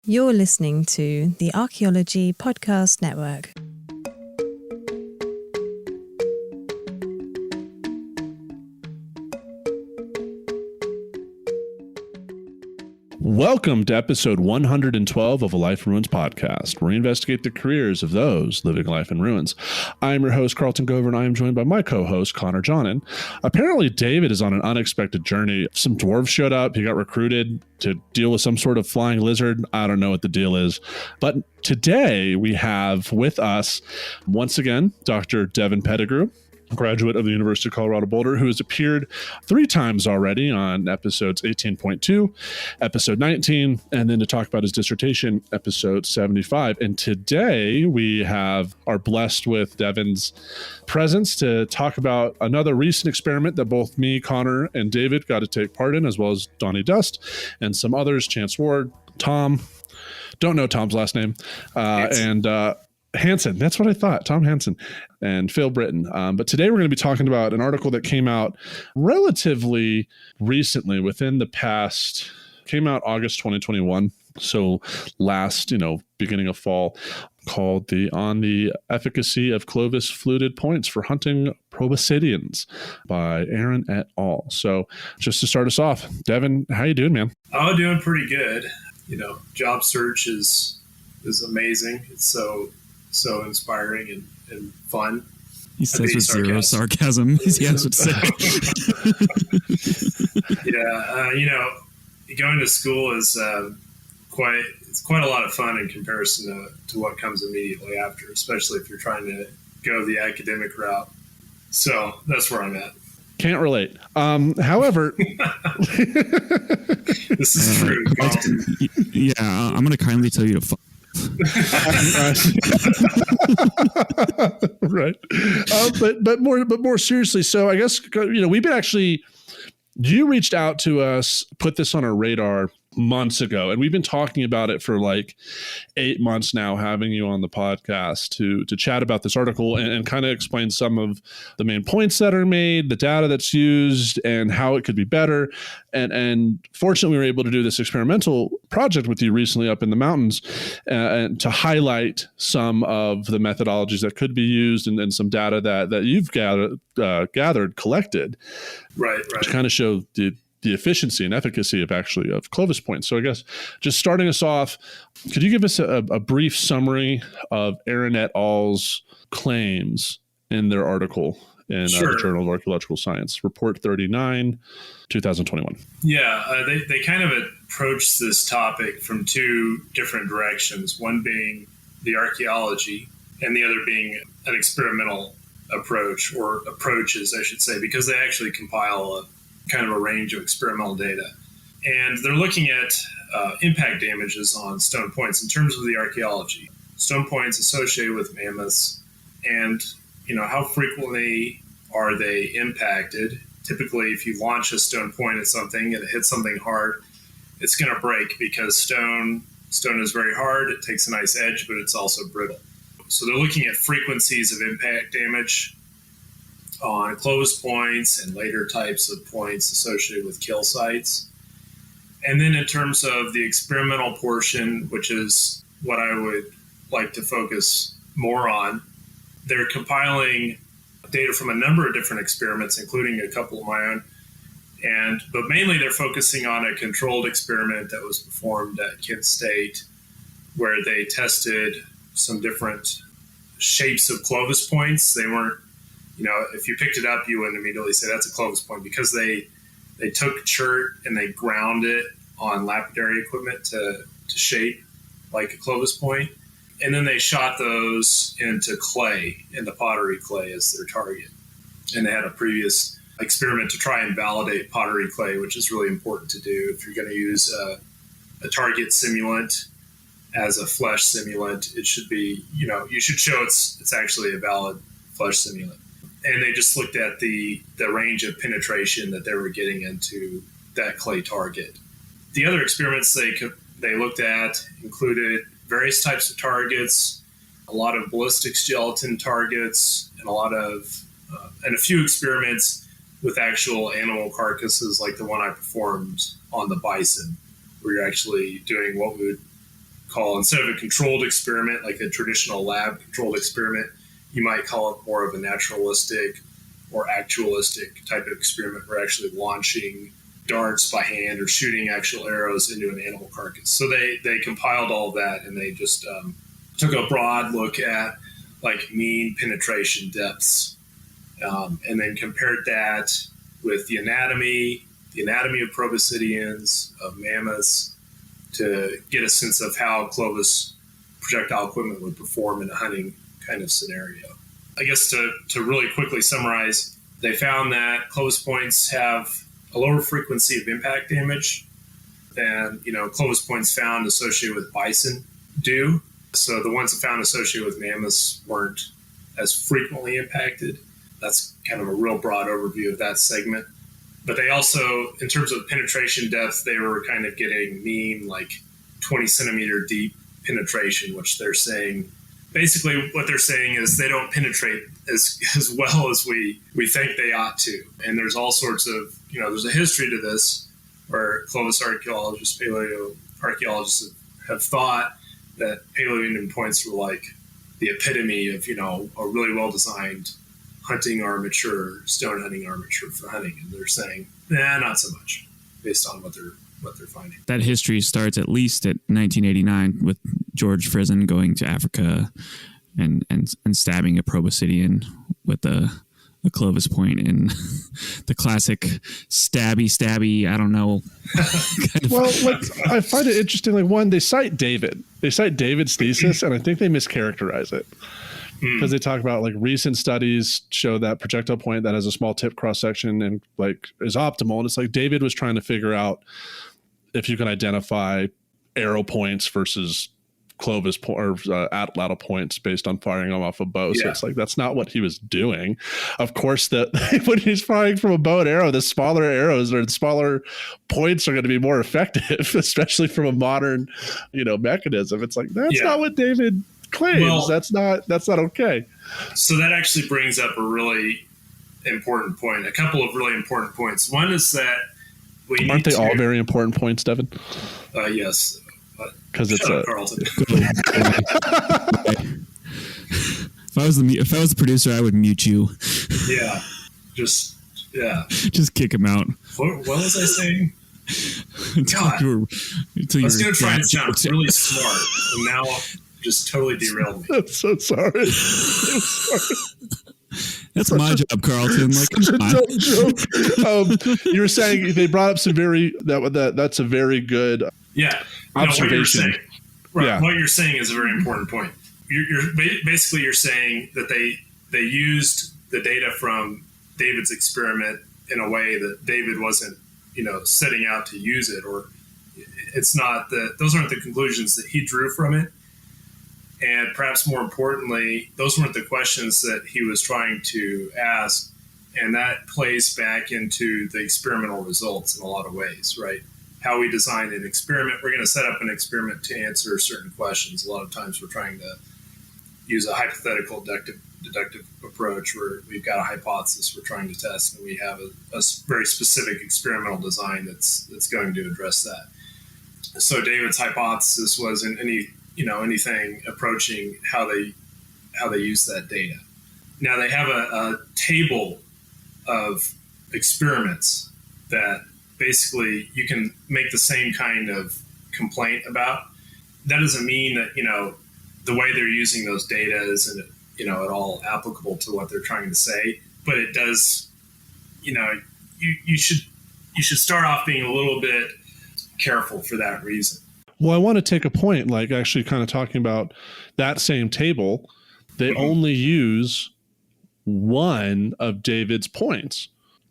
You're listening to the Archaeology Podcast Network. Welcome to episode 112 of A Life in Ruins podcast, where we investigate the careers of those living life in ruins. I'm your host, Carlton Gover, and I am joined by my co-host, Connor Johnin. Apparently, David is on an unexpected journey. Some dwarves showed up. He got recruited to deal with some sort of flying lizard. I don't know what the deal is. But today, we have with us, once again, Dr. Devin Pettigrew, graduate of the University of Colorado Boulder, who has appeared 3 times already on episodes 18.2, episode 19, and then to talk about his dissertation, episode 75. And today we are blessed with Devin's presence to talk about another recent experiment that both me, Connor, and David got to take part in, as well as Donnie Dust and some others, Chance Ward, Tom, don't know Tom's last name, and Hansen. That's what I thought. Tom Hansen and Phil Britton. But today we're going to be talking about an article that came out relatively recently, came out August 2021. So last, beginning of fall, called On the Efficacy of Clovis Fluted Points for Hunting Proboscideans by Eren et al. So just to start us off, Devin, how you doing, man? Oh, doing pretty good. Job search is amazing. It's so inspiring and fun. He says with zero sarcasm. He has to say. Going to school is quite a lot of fun in comparison to what comes immediately after, especially if you're trying to go the academic route. So that's where I'm at. Can't relate. However, this is true. Yeah, I'm going to kindly tell you to right. But more seriously, so I guess, we've been you reached out to us, put this on our radar months ago, and we've been talking about it for like 8 months now, having you on the podcast to chat about this article and kind of explain some of the main points that are made, the data that's used, and how it could be better. And fortunately, we were able to do this experimental project with you recently up in the mountains and to highlight some of the methodologies that could be used and some data that you've collected, right, to kind of show the efficiency and efficacy of Clovis points. So I guess just starting us off, could you give us a brief summary of Eren et al.'s claims in their article in the Journal of Archaeological Science, Report 39, 2021? Yeah, they kind of approached this topic from 2 different directions, one being the archaeology and the other being an experimental approach, or approaches, I should say, because they actually compile kind of a range of experimental data. And they're looking at impact damages on stone points in terms of the archaeology. Stone points associated with mammoths, and how frequently are they impacted? Typically, if you launch a stone point at something and it hits something hard, it's going to break because stone is very hard. It takes a nice edge, but it's also brittle. So they're looking at frequencies of impact damage on Clovis points and later types of points associated with kill sites. And then in terms of the experimental portion, which is what I would like to focus more on, they're compiling data from a number of different experiments, including a couple of my own. But mainly they're focusing on a controlled experiment that was performed at Kent State, where they tested some different shapes of Clovis points. They weren't, if you picked it up, you wouldn't immediately say that's a Clovis point, because they took chert and they ground it on lapidary equipment to shape like a Clovis point. And then they shot those into pottery clay as their target. And they had a previous experiment to try and validate pottery clay, which is really important to do if you're going to use a target simulant as a flesh simulant. It should be, you should show it's actually a valid flesh simulant. And they just looked at the range of penetration that they were getting into that clay target. The other experiments they looked at included various types of targets, a lot of ballistics gelatin targets, and a few experiments with actual animal carcasses, like the one I performed on the bison, where you're actually doing what we would call, instead of a controlled experiment, like a traditional lab controlled experiment, you might call it more of a naturalistic or actualistic type of experiment. We're actually launching darts by hand or shooting actual arrows into an animal carcass. So they compiled all of that, and they just took a broad look at like mean penetration depths, and then compared that with the anatomy of proboscideans, of mammoths, to get a sense of how Clovis projectile equipment would perform in a hunting kind of scenario. I guess to really quickly summarize, they found that Clovis points have a lower frequency of impact damage than, Clovis points found associated with bison do. So the ones that found associated with mammoths weren't as frequently impacted. That's kind of a real broad overview of that segment. But they also, in terms of penetration depth, they were kind of getting mean, like 20 centimeter deep penetration, which they're saying, basically what they're saying is they don't penetrate as well as we think they ought to. And there's all sorts of, there's a history to this where Clovis archaeologists, paleo archaeologists have thought that Paleo-Indian points were like the epitome of, a really well-designed hunting armature, stone hunting armature for hunting. And they're saying, not so much, based on what they're finding. That history starts at least at 1989 with George Frizen going to Africa and stabbing a proboscidean with a Clovis point in the classic stabby, I don't know. Well, I find it interesting. Like, one, they cite David's thesis, and I think they mischaracterize it. Because they talk about like recent studies show that projectile point that has a small tip cross section and like is optimal. And it's like David was trying to figure out if you can identify arrow points versus Clovis or atlatl points based on firing them off a bow. So it's like, that's not what he was doing. Of course, that when he's firing from a bow and arrow, the smaller arrows or the smaller points are going to be more effective, especially from a modern, mechanism. It's like, that's not what David claims. Well, that's not okay. So that actually brings up a really important point, a couple of really important points. One is that aren't they all very important points, Devin? Yes, because it's Carlton. If I was the producer, I would mute you. Just kick him out. What was I saying? I was going to try to sound really smart, and now just totally derailed me. I'm so sorry. That's my job, Carlton. Such a dumb joke. You were saying they brought up some that's a very good observation. What you're saying is a very important point. You're saying that they used the data from David's experiment in a way that David wasn't, setting out to use it, or it's not that those aren't the conclusions that he drew from it. And perhaps more importantly, those weren't the questions that he was trying to ask. And that plays back into the experimental results in a lot of ways, right? How we design an experiment. We're going to set up an experiment to answer certain questions. A lot of times we're trying to use a hypothetical deductive approach where we've got a hypothesis we're trying to test, and we have a very specific experimental design that's going to address that. So David's hypothesis was in anything approaching how they use that data. Now they have a table of experiments that basically you can make the same kind of complaint about. That doesn't mean that, the way they're using those data isn't, at all applicable to what they're trying to say, but it does, you should start off being a little bit careful for that reason. Well, I want to take a point, like actually kind of talking about that same table. They only use one of David's points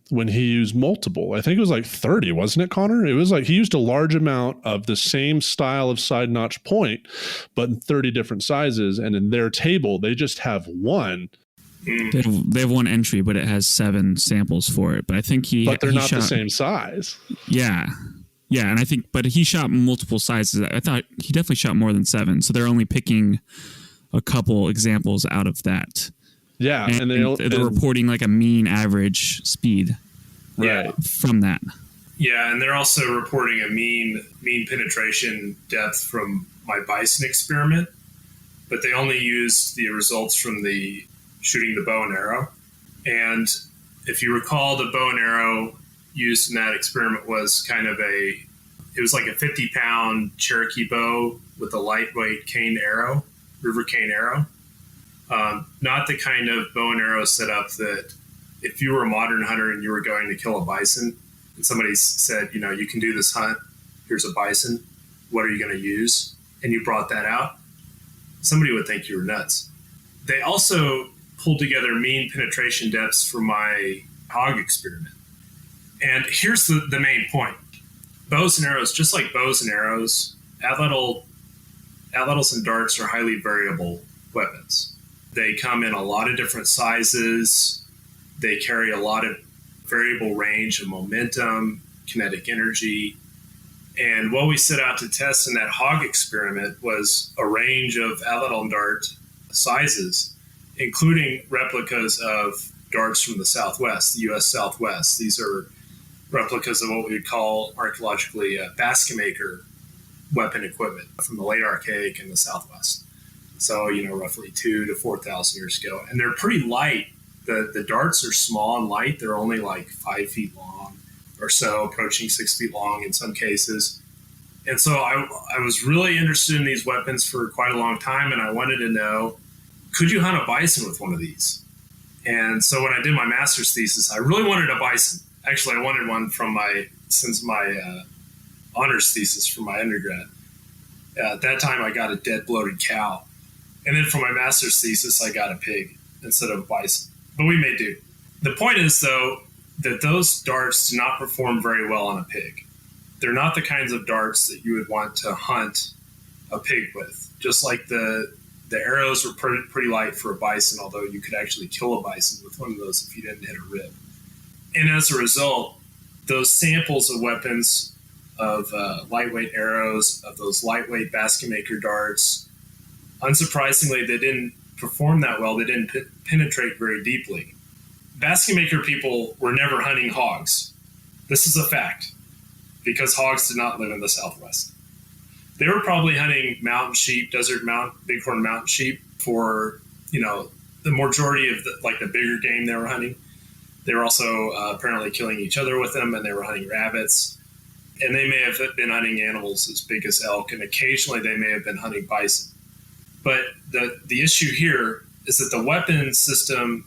when he used multiple. I think it was like 30, wasn't it, Connor? It was like he used a large amount of the same style of side notch point, but in 30 different sizes. And in their table, they just have one. They have one entry, but it has 7 samples for it. But I think But they're not the same size. Yeah. Yeah, and I think, but he shot multiple sizes. I thought he definitely shot more than 7. So they're only picking a couple examples out of that. Yeah, and they're reporting like a mean average speed, right, from that. Yeah, and they're also reporting a mean penetration depth from my bison experiment, but they only used the results from the shooting the bow and arrow. And if you recall, the bow and arrow used in that experiment was it was like a 50-pound Cherokee bow with a lightweight cane arrow, river cane arrow. Not the kind of bow and arrow setup that if you were a modern hunter and you were going to kill a bison and somebody said, you can do this hunt, here's a bison, what are you going to use? And you brought that out, somebody would think you were nuts. They also pulled together mean penetration depths for my hog experiment. And here's the main point. Bows and arrows, just like bows and arrows, atlatls and darts are highly variable weapons. They come in a lot of different sizes. They carry a lot of variable range of momentum, kinetic energy. And what we set out to test in that hog experiment was a range of atlatl and dart sizes, including replicas of darts from the Southwest, the U.S. Southwest. These are replicas of what we would call archaeologically basket maker weapon equipment from the late Archaic in the Southwest. So, roughly 2,000 to 4,000 years ago. And they're pretty light. The darts are small and light. They're only like 5 feet long or so, approaching 6 feet long in some cases. And so I was really interested in these weapons for quite a long time, and I wanted to know, could you hunt a bison with one of these? And so when I did my master's thesis, I really wanted a bison. Actually, I wanted one since my honors thesis for my undergrad. At that time, I got a dead bloated cow. And then for my master's thesis, I got a pig instead of a bison. But we may do. The point is, though, that those darts do not perform very well on a pig. They're not the kinds of darts that you would want to hunt a pig with. Just like the arrows were pretty light for a bison, although you could actually kill a bison with one of those if you didn't hit a rib. And as a result, those samples of weapons, of lightweight arrows, of those lightweight basket maker darts, unsurprisingly, they didn't perform that well. They didn't penetrate very deeply. Basket maker people were never hunting hogs. This is a fact, because hogs did not live in the Southwest. They were probably hunting mountain sheep, bighorn mountain sheep for, the majority of the bigger game they were hunting. They were also apparently killing each other with them, and they were hunting rabbits. And they may have been hunting animals as big as elk, and occasionally they may have been hunting bison. But the issue here is that the weapon system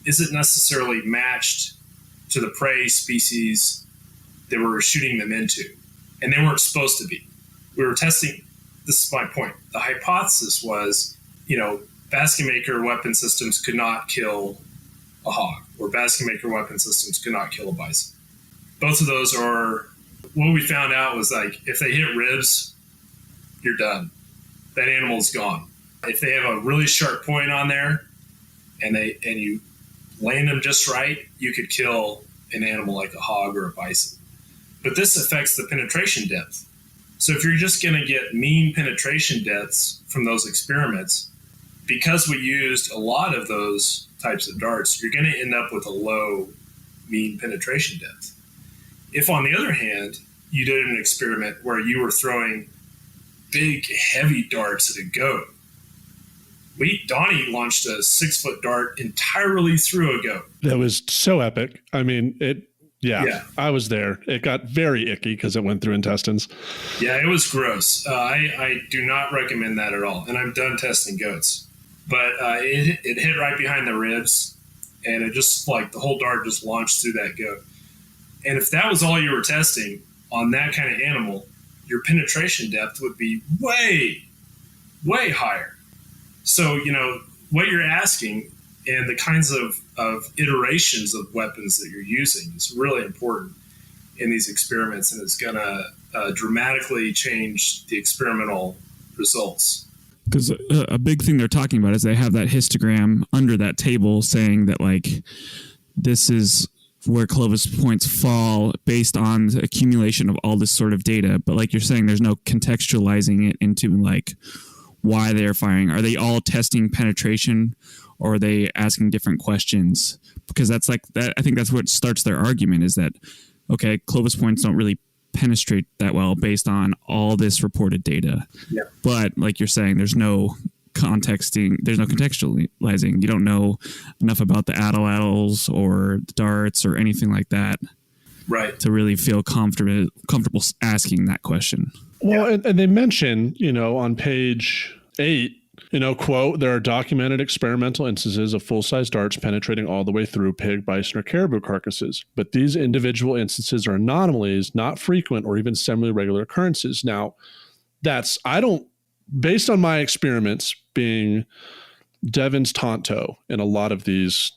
isn't necessarily matched to the prey species that we were shooting them into. And they weren't supposed to be. We were testing, this is my point. The hypothesis was, basket maker weapon systems could not kill a hog, or basket maker weapon systems could not kill a bison. Both of those are, what we found out was if they hit ribs, you're done. That animal's gone. If they have a really sharp point on there and you land them just right, you could kill an animal like a hog or a bison. But this affects the penetration depth. So if you're just going to get mean penetration depths from those experiments, because we used a lot of those types of darts, you're going to end up with a low mean penetration depth. If, on the other hand, you did an experiment where you were throwing big, heavy darts at a goat, Donnie launched a 6-foot dart entirely through a goat. That was so epic. I mean, yeah, I was there. It got very icky because it went through intestines. Yeah, it was gross. I do not recommend that at all. And I'm done testing goats. But it hit right behind the ribs, and it just the whole dart just launched through that goat. And if that was all you were testing on that kind of animal, your penetration depth would be way, way higher. So, what you're asking and the kinds of iterations of weapons that you're using is really important in these experiments, and it's going to dramatically change the experimental results. Because a big thing they're talking about is they have that histogram under that table saying that this is where Clovis points fall based on the accumulation of all this sort of data. But like you're saying, there's no contextualizing it into why they're firing. Are they all testing penetration, or are they asking different questions? Because that's that. I think that's what starts their argument, is that okay, Clovis points don't really penetrate that well based on all this reported data. Yeah. But like you're saying, there's no contextualizing. You don't know enough about the atlatls or the darts or anything like that, right, to really feel comfortable asking that question. Well, and they mention, on page 8, quote, there are documented experimental instances of full-size darts penetrating all the way through pig, bison, or caribou carcasses. But these individual instances are anomalies, not frequent or even semi-regular occurrences. Now, based on my experiments being Devin's Tonto in a lot of these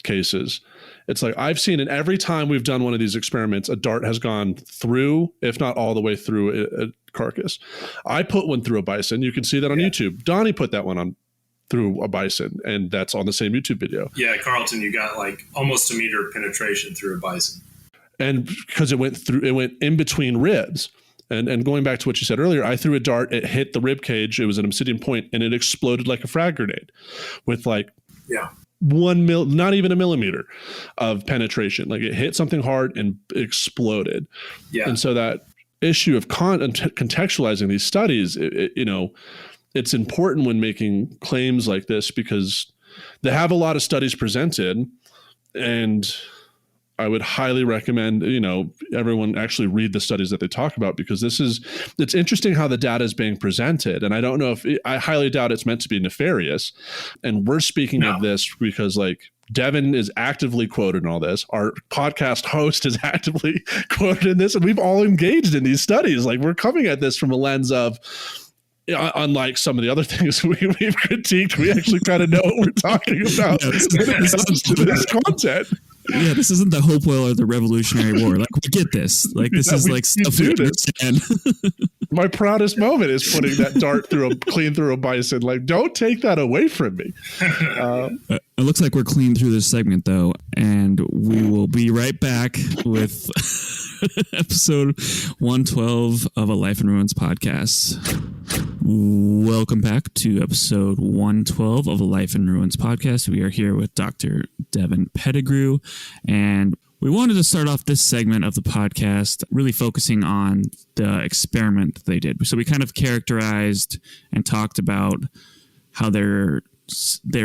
cases, it's like I've seen it every time we've done one of these experiments, a dart has gone through, if not all the way through a carcass. I put one through a bison. You can see that on YouTube. Donnie put that one on through a bison, and that's on the same YouTube video. Yeah, Carlton, you got like almost a meter penetration through a bison. And because it went in between ribs. And going back to what you said earlier, I threw a dart, it hit the rib cage, it was an obsidian point, and it exploded like a frag grenade with like 1 mil, not even a millimeter of penetration. Like it hit something hard and exploded. Yeah. And so that issue of contextualizing these studies, it's important when making claims like this, because they have a lot of studies presented, and I would highly recommend, everyone actually read the studies that they talk about, because it's interesting how the data is being presented. And I don't know I highly doubt it's meant to be nefarious. And we're speaking of this because Devin is actively quoted in all this. Our podcast host is actively quoted in this, and we've all engaged in these studies. Like, we're coming at this from a lens of, unlike some of the other things we've critiqued, we actually kind of know what we're talking about when it comes to this content. Yeah, this isn't the Hope Oil or the Revolutionary War. Like, we get this. Like, this is like stuff we understand. My proudest moment is putting that dart clean through a bison. Like, don't take that away from me. It looks like we're clean through this segment, though, and we will be right back with episode 112 of A Life in Ruins podcast. Welcome back to episode 112 of A Life in Ruins podcast. We are here with Dr. Devin Pettigrew, and we wanted to start off this segment of the podcast really focusing on the experiment that they did. So we kind of characterized and talked about how they're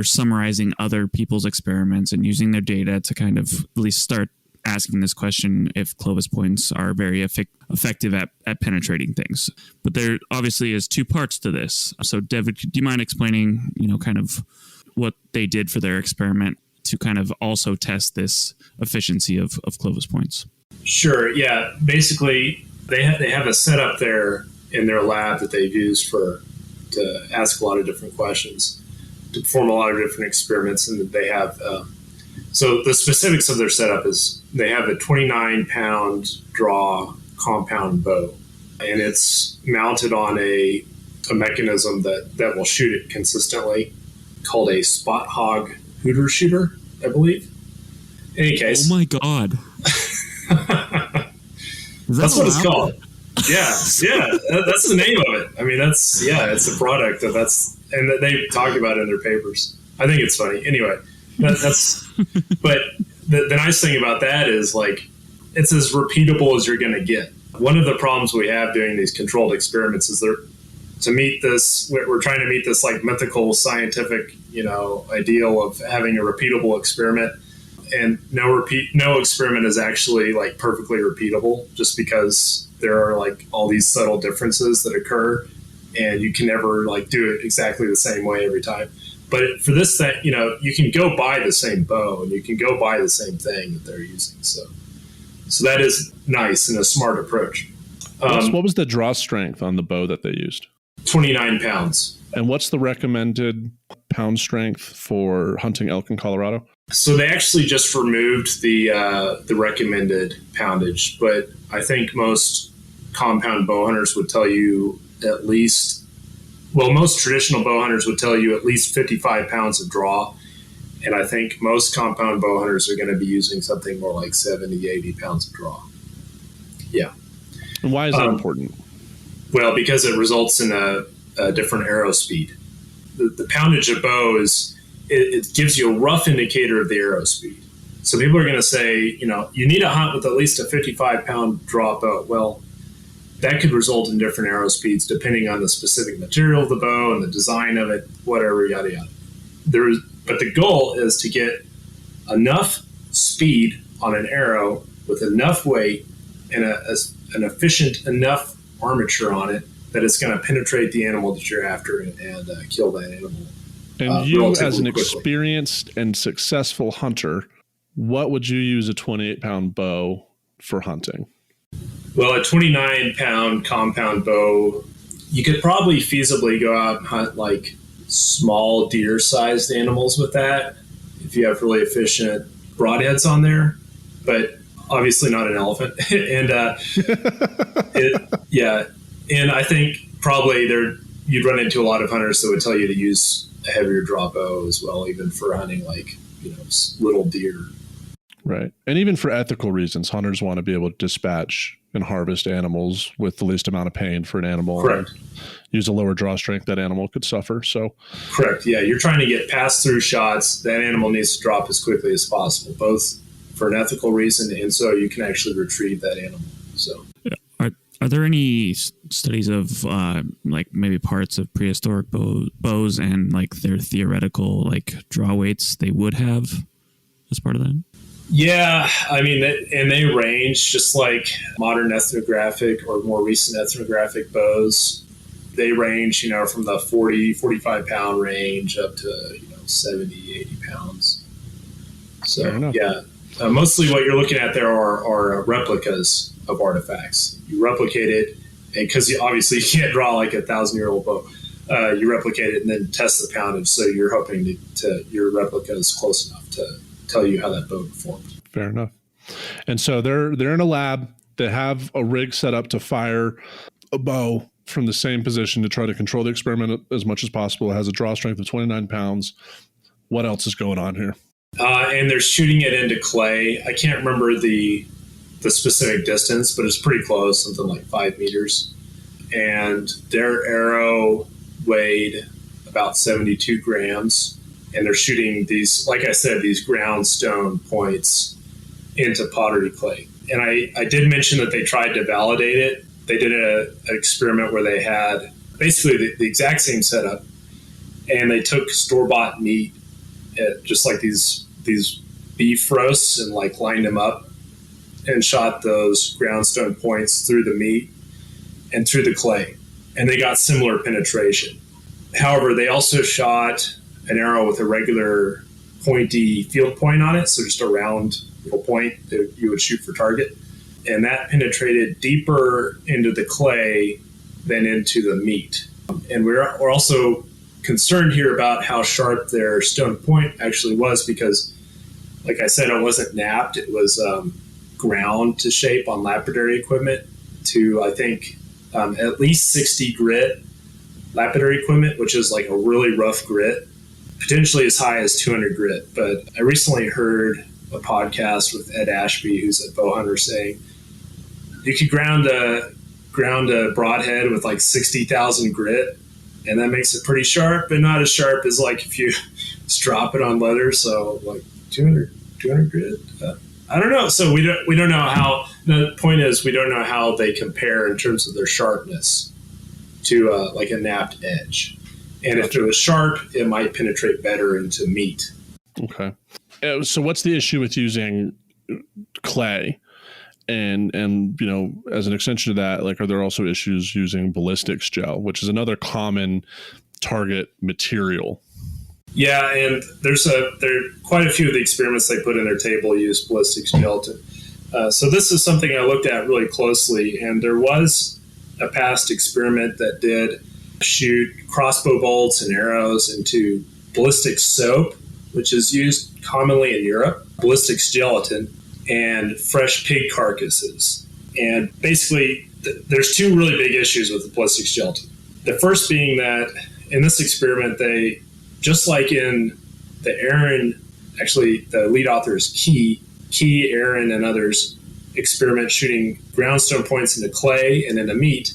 summarizing other people's experiments and using their data to kind of at least start asking this question if Clovis points are very effective at penetrating things. But there obviously is two parts to this. So Devin, do you mind explaining, kind of what they did for their experiment to kind of also test this efficiency of Clovis points? Sure. Yeah. Basically, they have a setup there in their lab that they've used to ask a lot of different questions, to perform a lot of different experiments, and they have. So the specifics of their setup is they have a 29-pound draw compound bow, and it's mounted on a mechanism that will shoot it consistently, called a spot hog hooter shooter, I believe. In any case. Oh my God. That's what it's called. Yeah. That's the name of it. I mean, it's a product and that they talk about it in their papers. I think it's funny. Anyway, but the nice thing about that is, like, it's as repeatable as you're going to get. One of the problems we have doing these controlled experiments is we're trying to meet this like mythical scientific, ideal of having a repeatable experiment. And no experiment is actually like perfectly repeatable, just because there are like all these subtle differences that occur, and you can never like do it exactly the same way every time. But for this thing, you can go buy the same bow and you can go buy the same thing that they're using. So that is nice and a smart approach. What was the draw strength on the bow that they used? 29 pounds. And what's the recommended pound strength for hunting elk in Colorado? So they actually just removed the recommended poundage, but I think most compound bow hunters would tell you most traditional bow hunters would tell you at least 55 pounds of draw. And I think most compound bow hunters are going to be using something more like 70, 80 pounds of draw. Yeah. And why is that important? Well, because it results in a different arrow speed. The poundage of bow it gives you a rough indicator of the arrow speed. So people are going to say, you need to hunt with at least a 55-pound draw bow. Well, that could result in different arrow speeds depending on the specific material of the bow and the design of it, whatever, yada, yada. But the goal is to get enough speed on an arrow with enough weight and an efficient enough armature on it that it's going to penetrate the animal that you're after and kill that animal. And you, as an quickly. Experienced and successful hunter, what would you use a 28-pound bow for hunting? Well, a 29-pound compound bow, you could probably feasibly go out and hunt like small deer-sized animals with that if you have really efficient broadheads on there, but obviously not an elephant. And and I think probably you'd run into a lot of hunters that would tell you to use a heavier draw bow as well, even for hunting like little deer. Right. And even for ethical reasons, hunters want to be able to dispatch and harvest animals with the least amount of pain for an animal. Correct. Use a lower draw strength that animal could suffer. So correct. Yeah. You're trying to get pass-through shots. That animal needs to drop as quickly as possible, both for an ethical reason and so you can actually retrieve that animal. So are there any studies of like maybe parts of prehistoric bows and like their theoretical like draw weights they would have as part of that? Yeah, I mean, and they range just like modern ethnographic or more recent ethnographic bows. They range, from the 40, 45-pound range up to, 70, 80 pounds. So, yeah, mostly what you're looking at there are replicas of artifacts. You replicate it, and because obviously you can't draw like a 1,000-year-old bow. You replicate it and then test the poundage. So you're hoping to your replica is close enough to tell you how that bow performed. Fair enough. And so they're in a lab. They have a rig set up to fire a bow from the same position to try to control the experiment as much as possible. It has a draw strength of 29 pounds. What else is going on here? And they're shooting it into clay. I can't remember the specific distance, but it's pretty close, something like 5 meters. And their arrow weighed about 72 grams. And they're shooting these, like I said, these ground stone points into pottery clay. And I did mention that they tried to validate it. They did an experiment where they had basically the exact same setup, and they took store-bought meat, just like these beef roasts, and like lined them up and shot those ground stone points through the meat and through the clay. And they got similar penetration. However, they also shot an arrow with a regular pointy field point on it, so just a round little point that you would shoot for target. And that penetrated deeper into the clay than into the meat. And we're also concerned here about how sharp their stone point actually was because, like I said, it wasn't knapped. It was ground to shape on lapidary equipment to, I think, at least 60 grit lapidary equipment, which is like a really rough grit, potentially as high as 200 grit. But I recently heard a podcast with Ed Ashby, who's a bow hunter, saying you could ground a broadhead with like 60,000 grit, and that makes it pretty sharp, but not as sharp as like if you strop it on leather. So like 200 grit. I don't know. So we don't know how. The point is, we don't know how they compare in terms of their sharpness to like a napped edge. And if it was sharp, it might penetrate better into meat. Okay. So what's the issue with using clay? And as an extension to that, like, are there also issues using ballistics gel, which is another common target material? Yeah, and there are quite a few of the experiments they put in their table use ballistics gelatin. So this is something I looked at really closely, and there was a past experiment that did shoot crossbow bolts and arrows into ballistic soap, which is used commonly in Europe, ballistics gelatin, and fresh pig carcasses. And basically, there's two really big issues with the ballistics gelatin. The first being that in this experiment, they, just like in the Eren, actually the lead author is Key, Eren, and others experiment shooting groundstone points into clay and into meat,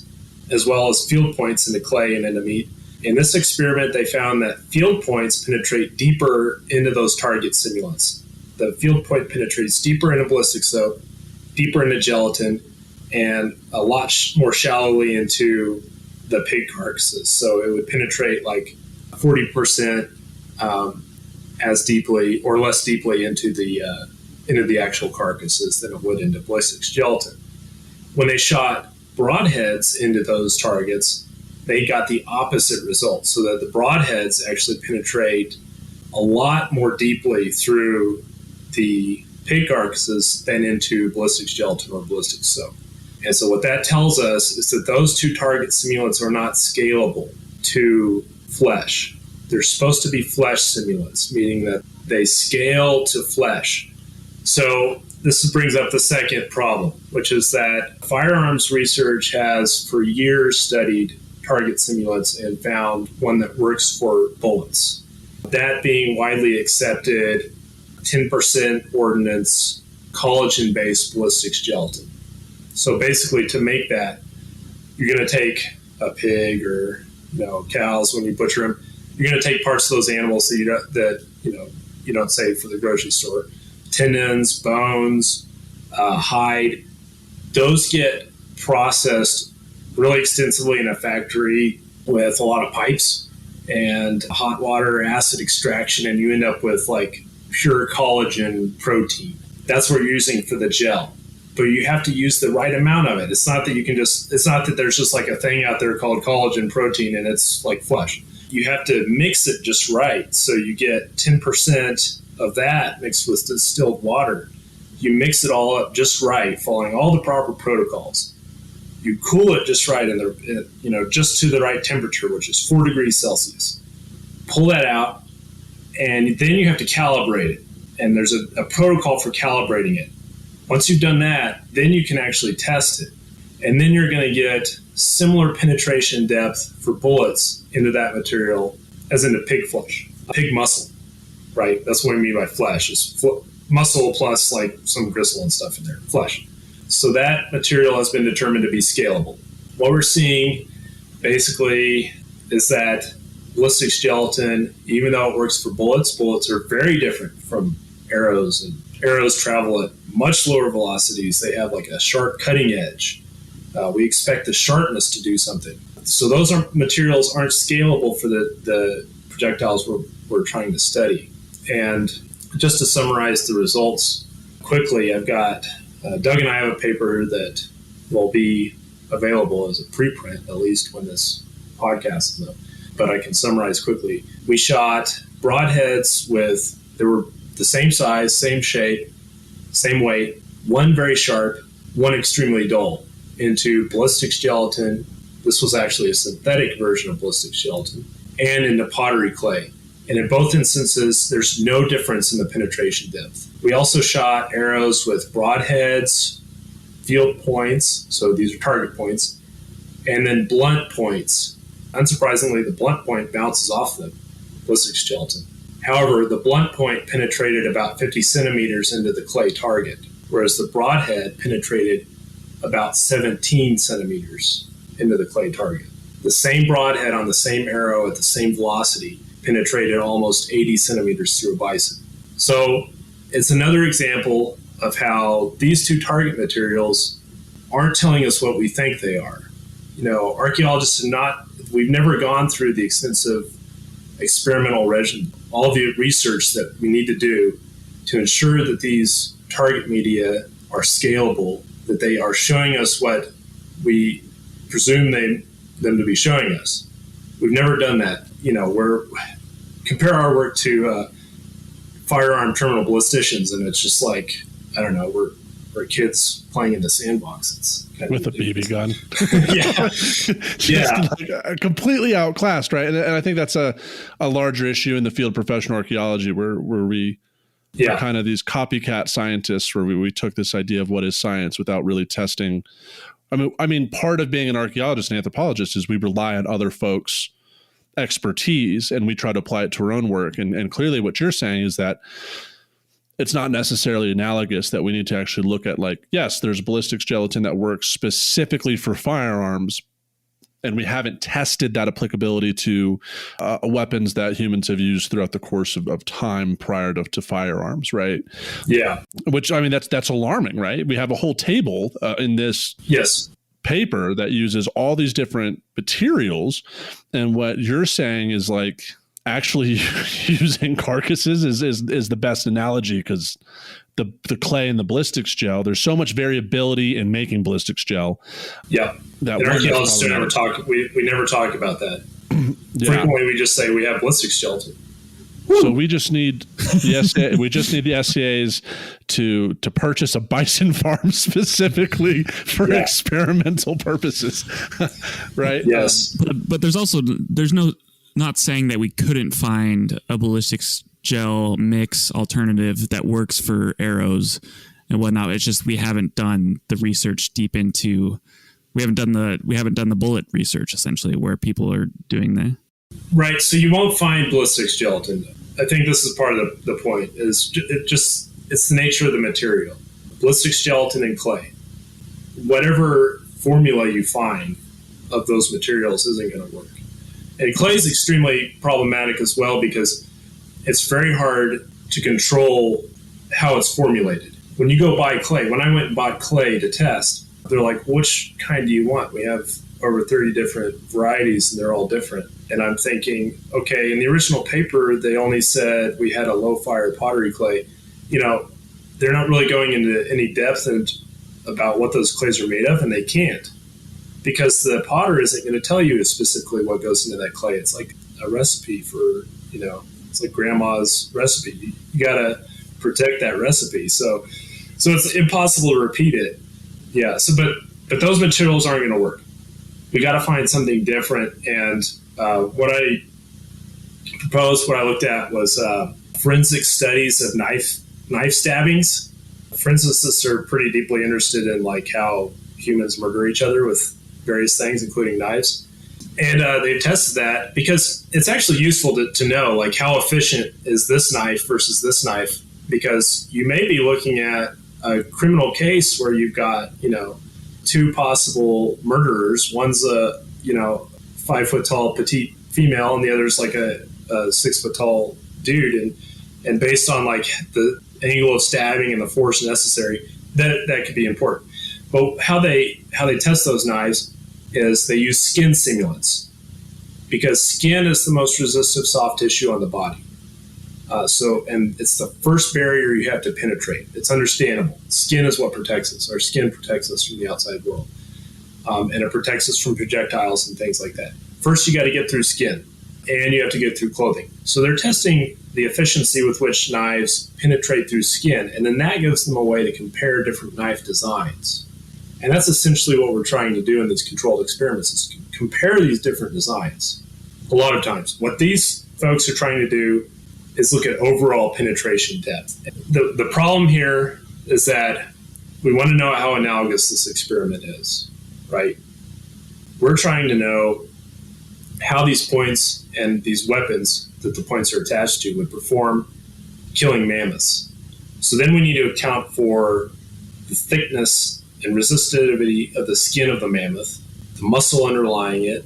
as well as field points into clay and into meat. In this experiment, they found that field points penetrate deeper into those target simulants. the field point penetrates deeper into ballistic soap, deeper into gelatin, and a lot more shallowly into the pig carcasses. So it would penetrate like 40% as deeply or less deeply into the actual carcasses than it would into ballistics gelatin. When they shot broadheads into those targets, they got the opposite result, so that the broadheads actually penetrate a lot more deeply through the pig carcasses than into ballistics gelatin or ballistics soap. And so what that tells us is that those two target simulants are not scalable to flesh. They're supposed to be flesh simulants, meaning that they scale to flesh. So this brings up the second problem, which is that firearms research has for years studied target simulants and found one that works for bullets. That being widely accepted 10% ordnance collagen-based ballistics gelatin. So basically, to make that, you're going to take a pig or cows when you butcher them. You're going to take parts of those animals that you don't save for the grocery store, tendons, bones, hide. Those get processed really extensively in a factory with a lot of pipes and hot water, acid extraction, and you end up with like pure collagen protein. That's what you're using for the gel. But you have to use the right amount of it. It's not that there's just like a thing out there called collagen protein and it's like flesh. You have to mix it just right. So you get 10% of that mixed with distilled water. You mix it all up just right, following all the proper protocols. You cool it just right just to the right temperature, which is 4 degrees Celsius. Pull that out, and then you have to calibrate it. And there's a protocol for calibrating it. Once you've done that, then you can actually test it. And then you're going to get similar penetration depth for bullets into that material as into pig flesh, pig muscle, right? That's what I mean by flesh, is muscle plus like some gristle and stuff in there, flesh. So that material has been determined to be scalable. What we're seeing basically is that ballistics gelatin, even though it works for bullets are very different from arrows, and arrows travel at much lower velocities. They have like a sharp cutting edge. We expect the sharpness to do something. So those materials aren't scalable for the projectiles we're trying to study. And just to summarize the results quickly, I've got Doug and I have a paper that will be available as a preprint, at least when this podcast is up. But I can summarize quickly. We shot broadheads they were the same size, same shape, same weight, one very sharp, one extremely dull, into ballistics gelatin. This was actually a synthetic version of ballistics gelatin, and into pottery clay. And in both instances, there's no difference in the penetration depth. We also shot arrows with broadheads, field points, so these are target points, and then blunt points. Unsurprisingly, the blunt point bounces off the ballistics gelatin. However, the blunt point penetrated about 50 centimeters into the clay target, whereas the broadhead penetrated about 17 centimeters into the clay target. The same broadhead on the same arrow at the same velocity penetrated almost 80 centimeters through a bison. So it's another example of how these two target materials aren't telling us what we think they are. Archaeologists we've never gone through the extensive experimental regimen, all the research that we need to do to ensure that these target media are scalable, that they are showing us what we presume them to be showing us. We've never done that. Compare our work to firearm terminal ballisticians, and it's just like, I don't know, we're kids playing in the sandbox. It's kind with a BB gun. Yeah. Just like, completely outclassed, right? And I think that's a larger issue in the field of professional archaeology where we are kind of these copycat scientists, where we took this idea of what is science without really testing. I mean, part of being an archaeologist and anthropologist is we rely on other folks' expertise and we try to apply it to our own work. And clearly what you're saying is that it's not necessarily analogous, that we need to actually look at, like, yes, there's ballistics gelatin that works specifically for firearms, and we haven't tested that applicability to weapons that humans have used throughout the course of time prior to firearms, right? Yeah. Which, I mean, that's alarming, right? We have a whole table in this paper that uses all these different materials, and what you're saying is like actually using carcasses is the best analogy, because the clay and the ballistics gel, there's so much variability in making ballistics gel. Yeah. That and archaeologists never talk. We never talk about that. Yeah. Frequently, we just say we have ballistics gelatin. So we just need the SCAs to purchase a bison farm specifically for experimental purposes, right? Yes, but there's not saying that we couldn't find a ballistics gel mix alternative that works for arrows and whatnot. It's just we haven't done the research deep into. We haven't done the bullet research essentially where people are doing that. Right. So you won't find ballistics gelatin. I think this is part of the point. It's the nature of the material. Ballistics gelatin and clay. Whatever formula you find of those materials isn't going to work. And clay is extremely problematic as well because it's very hard to control how it's formulated. When you go buy clay, when I went and bought clay to test, they're like, which kind do you want? We have over 30 different varieties and they're all different. And I'm thinking, okay, in the original paper, they only said we had a low fire pottery clay. They're not really going into any depth about what those clays are made of, and they can't. Because the potter isn't going to tell you specifically what goes into that clay. It's like a recipe for, it's like grandma's recipe. You got to protect that recipe. So it's impossible to repeat it. Yeah. So, but those materials aren't going to work. We got to find something different. And what I proposed, what I looked at was forensic studies of knife stabbings. Forensics are pretty deeply interested in like how humans murder each other with various things, including knives. And they've tested that because it's actually useful to know like how efficient is this knife versus this knife, because you may be looking at a criminal case where you've got, two possible murderers. One's a, 5 foot tall petite female and the other's like a 6 foot tall dude. And based on like the angle of stabbing and the force necessary, that could be important. But how they test those knives is they use skin simulants, because skin is the most resistive soft tissue on the body. And it's the first barrier you have to penetrate. It's understandable. Skin is what protects us. Our skin protects us from the outside world. And it protects us from projectiles and things like that. First, you got to get through skin, and you have to get through clothing. So they're testing the efficiency with which knives penetrate through skin, and then that gives them a way to compare different knife designs. And that's essentially what we're trying to do in these controlled experiments, is compare these different designs. A lot of times, what these folks are trying to do is look at overall penetration depth. The problem here is that we want to know how analogous this experiment is, right? We're trying to know how these points and these weapons that the points are attached to would perform killing mammoths. So then we need to account for the thickness and resistivity of the skin of the mammoth, the muscle underlying it,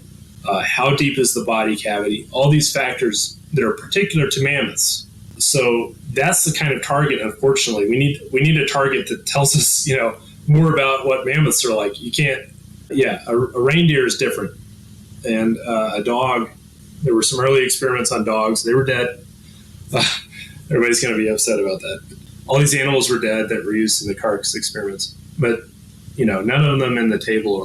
how deep is the body cavity, all these factors that are particular to mammoths. So that's the kind of target, unfortunately. We need a target that tells us, more about what mammoths are like. You can't, a reindeer is different. And a dog, there were some early experiments on dogs. They were dead. Everybody's going to be upset about that. All these animals were dead that were used in the carcass experiments. But, none of them in the table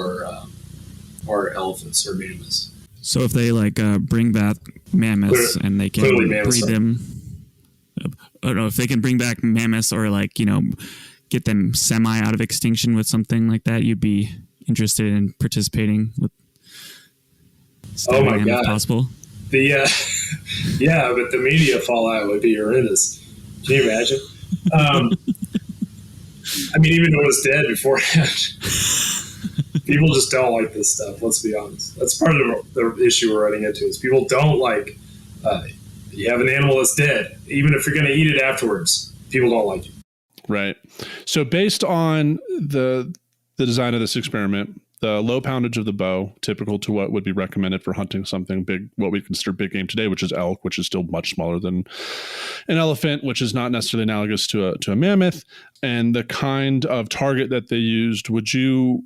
are elephants or mammoths. So if they bring back mammoths and they can breed them, I don't know if they can bring back mammoths or get them semi out of extinction with something like that, you'd be interested in participating with. Oh my God! Possible. But the media fallout would be horrendous. Can you imagine? Even though it was dead beforehand. People just don't like this stuff. Let's be honest. That's part of the issue we're running into. Is people don't like. You have an animal that's dead, even if you're going to eat it afterwards. People don't like it. Right. So based on the design of this experiment, the low poundage of the bow, typical to what would be recommended for hunting something big, what we consider big game today, which is elk, which is still much smaller than an elephant, which is not necessarily analogous to a mammoth. And the kind of target that they used, would you,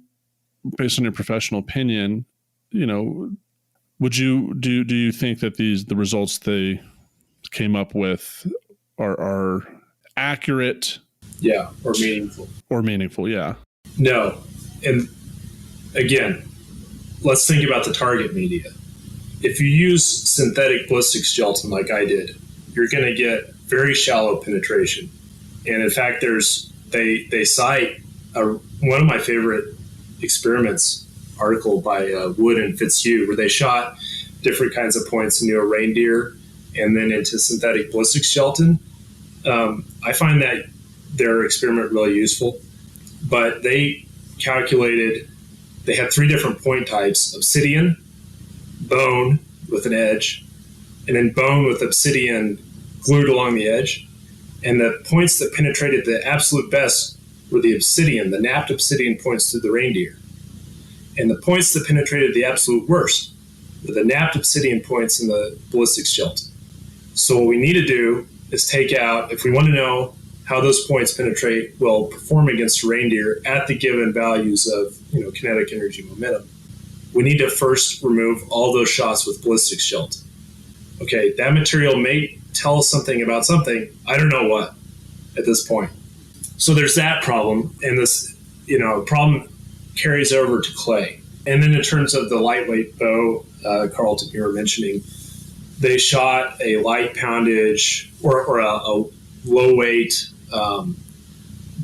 based on your professional opinion, would you do you think that the results they came up with are accurate? Yeah, or meaningful. Or meaningful, yeah. No. And again, let's think about the target media. If you use synthetic ballistics gelatin like I did, you're going to get very shallow penetration. And in fact, they cite one of my favorite experiments article by Wood and Fitzhugh, where they shot different kinds of points into a reindeer and then into synthetic ballistics gelatin. I find that their experiment really useful, but they calculated, they had 3 different point types: obsidian, bone with an edge, and then bone with obsidian glued along the edge. And the points that penetrated the absolute best were the obsidian, the napped obsidian points through the reindeer. And the points that penetrated the absolute worst were the napped obsidian points in the ballistics gelatin. So what we need to do is take out, if we want to know how those points perform against a reindeer at the given values of kinetic energy momentum, we need to first remove all those shots with ballistics gelatin. Okay, that material may tell us something about something, I don't know what, at this point. So there's that problem, and this problem carries over to clay. And then in terms of the lightweight bow, Carlton, you were mentioning, they shot a light poundage or a low weight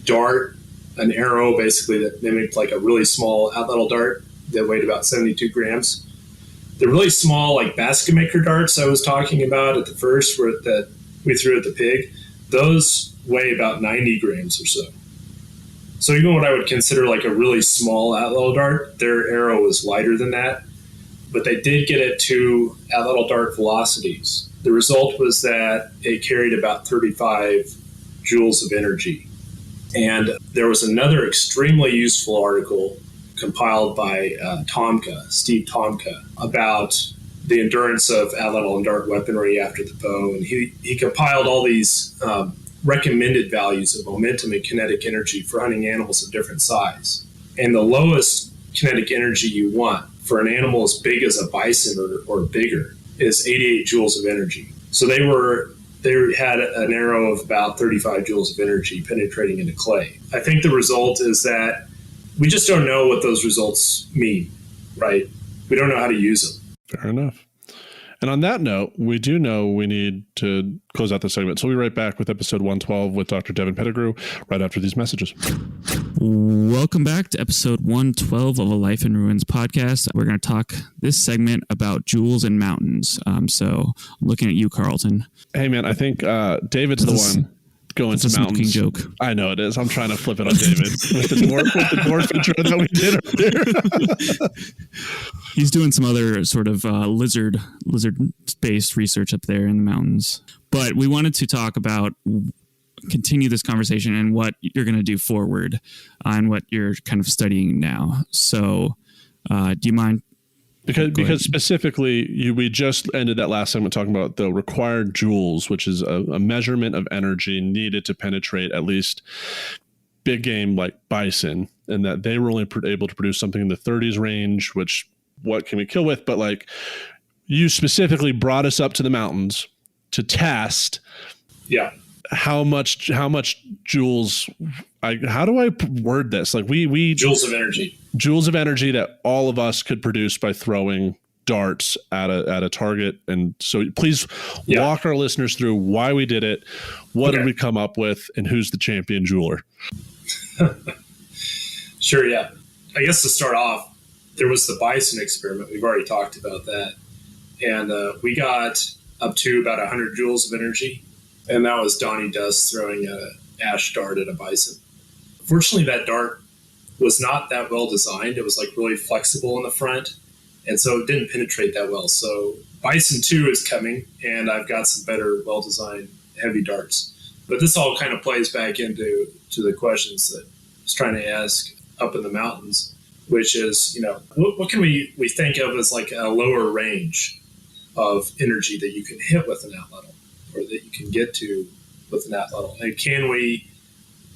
dart, an arrow basically that mimicked like a really small atlatl dart that weighed about 72 grams. The really small like basket maker darts I was talking about at the first that we threw at the pig, those weigh about 90 grams or so. So even what I would consider like a really small atlatl dart, their arrow was lighter than that, but they did get it to atlatl dart velocities. The result was that it carried about 35 joules of energy. And there was another extremely useful article compiled by Steve Tomka, about the endurance of atlatl and dart weaponry after the bow. And he compiled all these recommended values of momentum and kinetic energy for hunting animals of different size. And the lowest kinetic energy you want for an animal as big as a bison or bigger is 88 joules of energy. So they had an arrow of about 35 joules of energy penetrating into clay. I think the result is that we just don't know what those results mean, right? We don't know how to use them. Fair enough. And on that note, we do know we need to close out the segment. So we'll be right back with episode 112 with Dr. Devin Pettigrew right after these messages. Welcome back to episode 112 of A Life in Ruins podcast. We're going to talk this segment about jewels and mountains. So I'm looking at you, Carlton. Hey, man, I think David's the one going to mountains. Joke. I know it is. I'm trying to flip it on David with the dwarf intro that we did earlier. He's doing some other sort of lizard-based research up there in the mountains. But we wanted to continue this conversation and what you're going to do forward and what you're kind of studying now. So do you mind? Because specifically, we just ended that last segment talking about the required joules, which is a measurement of energy needed to penetrate at least big game like bison, and that they were only able to produce something in the 30s range, which what can we kill with? But like you specifically brought us up to the mountains to test. Yeah. How much joules? How do I word this? Like we joules of energy that all of us could produce by throwing darts at a target. And so please walk our listeners through why we did it, what did we come up with, and who's the champion jeweler. Sure. Yeah. I guess to start off, there was the bison experiment. We've already talked about that, and we got up to about 100 joules of energy. And that was Donnie Dust throwing an ash dart at a bison. Fortunately, that dart was not that well designed. It was like really flexible in the front, and so it didn't penetrate that well. So Bison 2 is coming, and I've got some better, well-designed heavy darts. But this all kind of plays back into the questions that I was trying to ask up in the mountains. which is, what can we think of as like a lower range of energy that you can hit with an atlatl, or that you can get to with an atlatl? And can we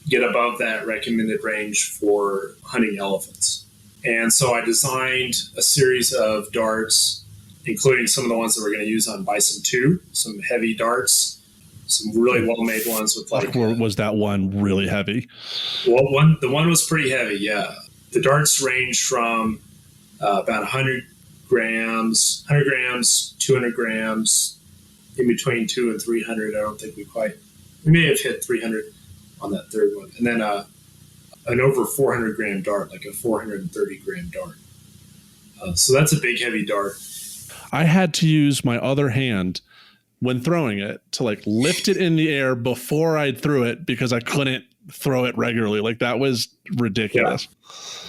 get above that recommended range for hunting elephants? And so I designed a series of darts, including some of the ones that we're going to use on Bison 2, some heavy darts, some really well-made ones with like... Was that one really heavy? Well, the one was pretty heavy, yeah. The darts range from about 100 grams, 200 grams, in between 200 and 300. I don't think we may have hit 300 on that third one. And then an over 400 gram dart, like a 430 gram dart. So that's a big, heavy dart. I had to use my other hand when throwing it to like lift it in the air before I threw it, because I couldn't throw it regularly. Like, that was ridiculous.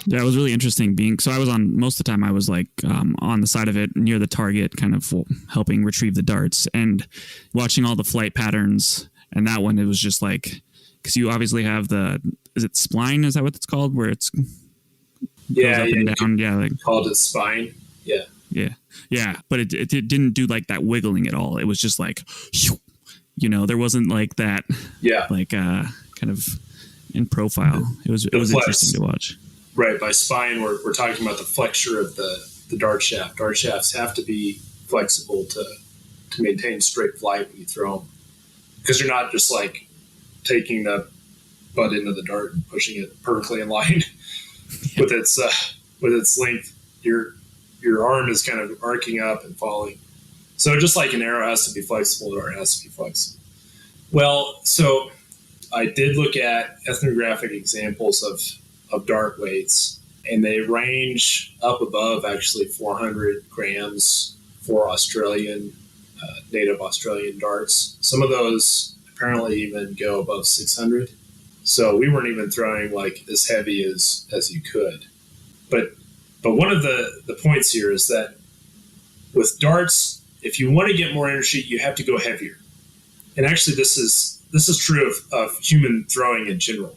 Yeah, it was really interesting so I was most of the time I was like on the side of it near the target, kind of helping retrieve the darts and watching all the flight patterns. And that one, it was just like, because you obviously have is it spline? Is that what it's called? Where it's goes up and down. Yeah. Like, called it spine. Yeah. Yeah. Yeah. But it didn't do like that wiggling at all. It was just like, there wasn't like that. Yeah. Like kind of in profile. It was interesting to watch. Right. By spine, we're talking about the flexure of the dart shaft. Dart shafts have to be flexible to maintain straight flight when you throw them, because you're not just like taking the butt into the dart and pushing it perfectly in line with its length. Your arm is kind of arcing up and falling. So just like an arrow has to be flexible, the dart has to be flexible. Well, so I did look at ethnographic examples of dart weights, and they range up above actually 400 grams for native Australian darts. Some of those apparently even go above 600. So we weren't even throwing like as heavy as you could. But one of the points here is that with darts, if you want to get more energy, you have to go heavier. And actually, this is true of human throwing in general.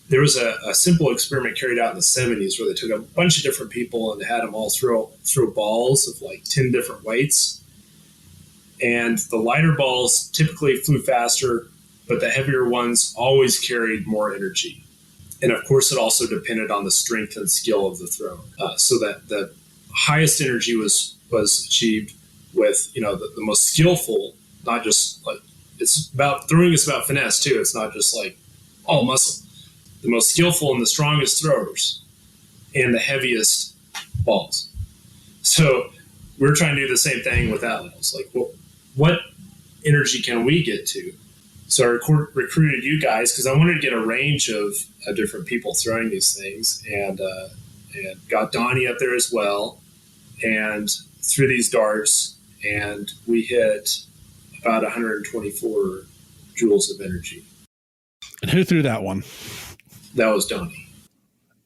There was a simple experiment carried out in the 70s where they took a bunch of different people and had them all throw balls of like 10 different weights. And the lighter balls typically flew faster, but the heavier ones always carried more energy. And of course, it also depended on the strength and skill of the throw. So that the highest energy was achieved with, the most skillful, not just like, throwing is about finesse too. It's not just like all muscle. The most skillful and the strongest throwers and the heaviest balls. So we're trying to do the same thing with atlatls. Like, what energy can we get to? So I recruited you guys because I wanted to get a range of different people throwing these things, and got Donnie up there as well, and threw these darts, and we hit about 124 joules of energy. And who threw that one? That was Donnie.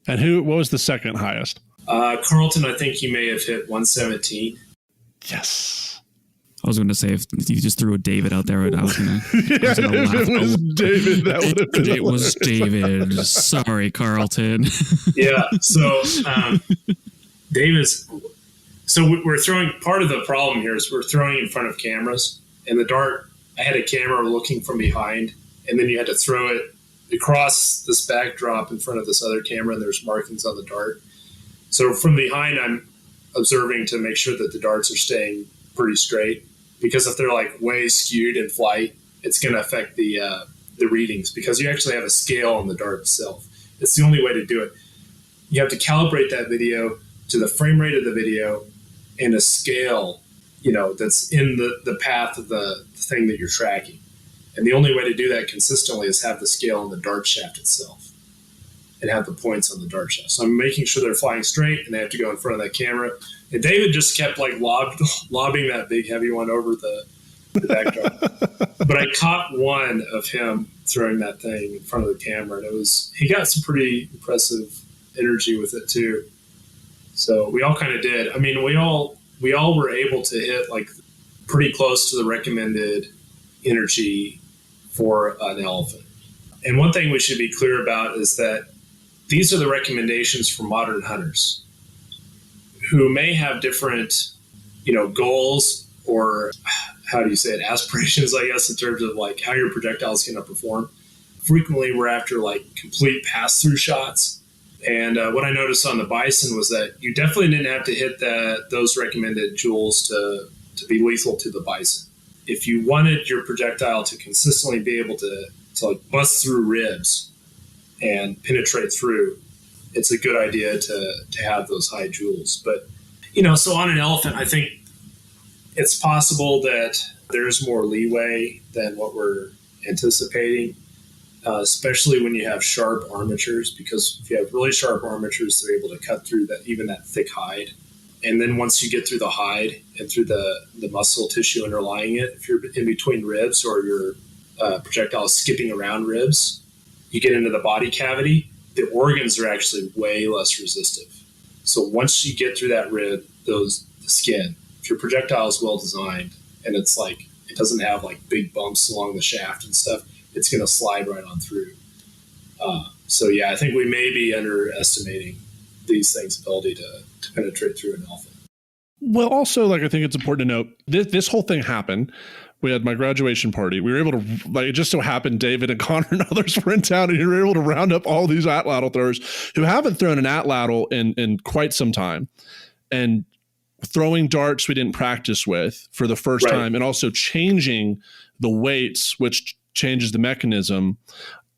And what was the second highest? Carlton, I think he may have hit 117. Yes. I was going to say, if you just threw a David out there, I was going to laugh. If it was David, that would have been It was David. Sorry, Carlton. Yeah. So we're throwing, part of the problem here is we're throwing in front of cameras, and the dart, I had a camera looking from behind, and then you had to throw it across this backdrop in front of this other camera, and there's markings on the dart. So from behind, I'm observing to make sure that the darts are staying pretty straight, because if they're like way skewed in flight, it's going to affect the readings, because you actually have a scale on the dart itself. It's the only way to do it. You have to calibrate that video to the frame rate of the video and a scale, that's in the path of the thing that you're tracking. And the only way to do that consistently is have the scale on the dart shaft itself and have the points on the dart shaft. So I'm making sure they're flying straight, and they have to go in front of that camera. And David just kept like lobbing that big heavy one over the backdrop. But I caught one of him throwing that thing in front of the camera, and he got some pretty impressive energy with it too. So we all kind of did. I mean, we all were able to hit like pretty close to the recommended energy for an elephant. And one thing we should be clear about is that these are the recommendations for modern hunters. who may have different, goals or how do you say it, aspirations, I guess, in terms of like how your projectile is going to perform. Frequently, we're after like complete pass-through shots. And what I noticed on the bison was that you definitely didn't have to hit those recommended joules to be lethal to the bison. If you wanted your projectile to consistently be able to like bust through ribs and penetrate through, it's a good idea to have those high joules. But, so on an elephant, I think it's possible that there's more leeway than what we're anticipating, especially when you have sharp armatures, because if you have really sharp armatures, they're able to cut through that thick hide. And then once you get through the hide and through the muscle tissue underlying it, if you're in between ribs or your projectile is skipping around ribs, you get into the body cavity, the organs are actually way less resistive. So once you get through that rib, the skin, if your projectile is well designed and it's like, it doesn't have like big bumps along the shaft and stuff, it's going to slide right on through. So yeah, I think we may be underestimating these things' ability to penetrate through an elephant. Well, also, like, I think it's important to note this whole thing happened. We had my graduation party. We were able to, like, it just so happened David and Connor and others were in town, and you were able to round up all these atlatl throwers who haven't thrown an atlatl in quite some time, and throwing darts we didn't practice with for the first time, and also changing the weights, which changes the mechanism